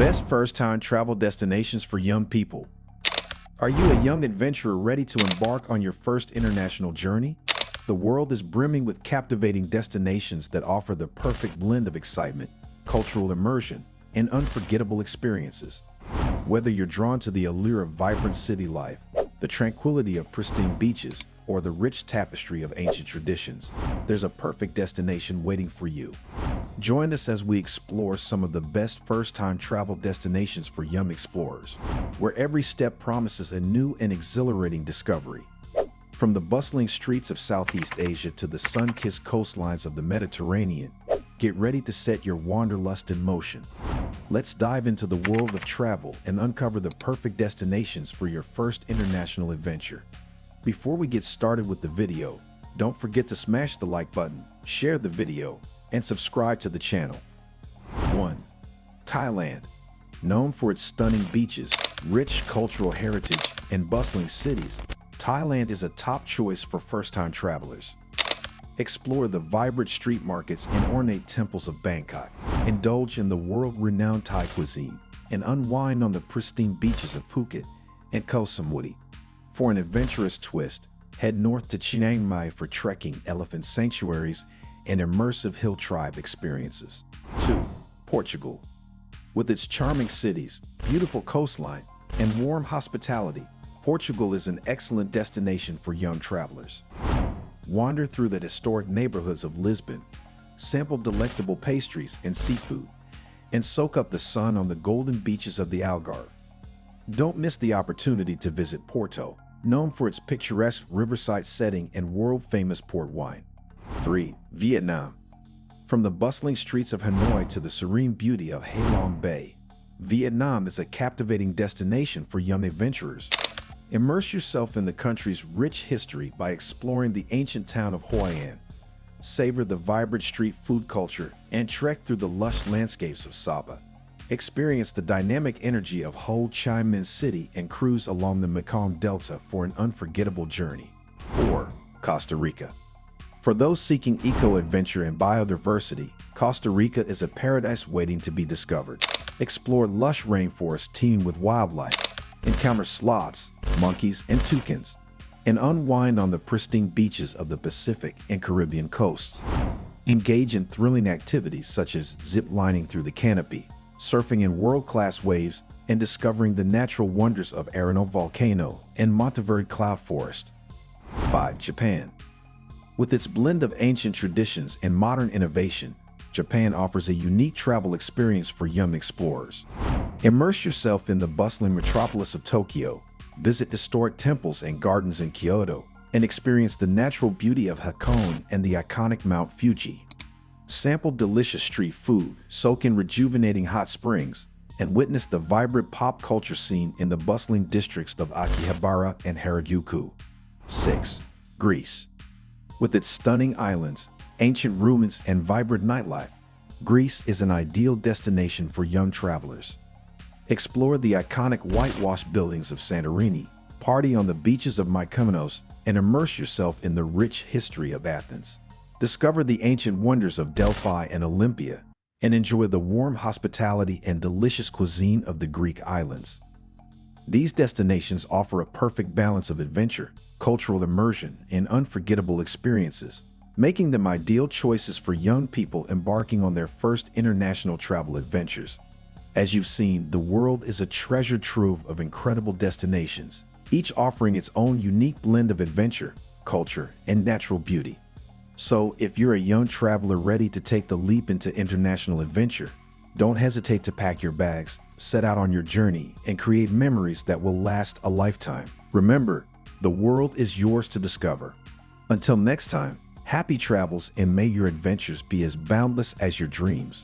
Best first-time travel destinations for young people. Are you a young adventurer ready to embark on your first international journey? The world is brimming with captivating destinations that offer the perfect blend of excitement, cultural immersion, and unforgettable experiences. Whether you're drawn to the allure of vibrant city life, the tranquility of pristine beaches, or the rich tapestry of ancient traditions, there's a perfect destination waiting for you. Join us as we explore some of the best first-time travel destinations for young explorers, where every step promises a new and exhilarating discovery. From the bustling streets of Southeast Asia to the sun-kissed coastlines of the Mediterranean, get ready to set your wanderlust in motion. Let's dive into the world of travel and uncover the perfect destinations for your first international adventure. Before we get started with the video, don't forget to smash the like button, share the video, and subscribe to the channel. 1. Thailand. Known for its stunning beaches, rich cultural heritage, and bustling cities, Thailand is a top choice for first-time travelers. Explore the vibrant street markets and ornate temples of Bangkok, indulge in the world-renowned Thai cuisine, and unwind on the pristine beaches of Phuket and Koh Samui. For an adventurous twist, head north to Chiang Mai for trekking, elephant sanctuaries, and immersive hill tribe experiences. 2. Portugal. With its charming cities, beautiful coastline, and warm hospitality, Portugal is an excellent destination for young travelers. Wander through the historic neighborhoods of Lisbon, sample delectable pastries and seafood, and soak up the sun on the golden beaches of the Algarve. Don't miss the opportunity to visit Porto, known for its picturesque riverside setting and world-famous port wine. 3. Vietnam. From the bustling streets of Hanoi to the serene beauty of Ha Long Bay, Vietnam is a captivating destination for young adventurers. Immerse yourself in the country's rich history by exploring the ancient town of Hoi An, savor the vibrant street food culture, and trek through the lush landscapes of Sapa. Experience the dynamic energy of Ho Chi Minh City and cruise along the Mekong Delta for an unforgettable journey. 4. Costa Rica. For those seeking eco-adventure and biodiversity, Costa Rica is a paradise waiting to be discovered. Explore lush rainforests teeming with wildlife, encounter sloths, monkeys, and toucans, and unwind on the pristine beaches of the Pacific and Caribbean coasts. Engage in thrilling activities such as zip-lining through the canopy, surfing in world-class waves, and discovering the natural wonders of Arano Volcano and Monteverde Cloud Forest. 5. Japan. With its blend of ancient traditions and modern innovation, Japan offers a unique travel experience for young explorers. Immerse yourself in the bustling metropolis of Tokyo, visit historic temples and gardens in Kyoto, and experience the natural beauty of Hakone and the iconic Mount Fuji. Sample delicious street food, soak in rejuvenating hot springs, and witness the vibrant pop culture scene in the bustling districts of Akihabara and Harajuku. 6. Greece. With its stunning islands, ancient ruins, and vibrant nightlife, Greece is an ideal destination for young travelers. Explore the iconic whitewashed buildings of Santorini, party on the beaches of Mykonos, and immerse yourself in the rich history of Athens. Discover the ancient wonders of Delphi and Olympia, and enjoy the warm hospitality and delicious cuisine of the Greek islands. These destinations offer a perfect balance of adventure, cultural immersion, and unforgettable experiences, making them ideal choices for young people embarking on their first international travel adventures. As you've seen, the world is a treasure trove of incredible destinations, each offering its own unique blend of adventure, culture, and natural beauty. So, if you're a young traveler ready to take the leap into international adventure, don't hesitate to pack your bags, set out on your journey, and create memories that will last a lifetime. Remember, the world is yours to discover. Until next time, happy travels and may your adventures be as boundless as your dreams.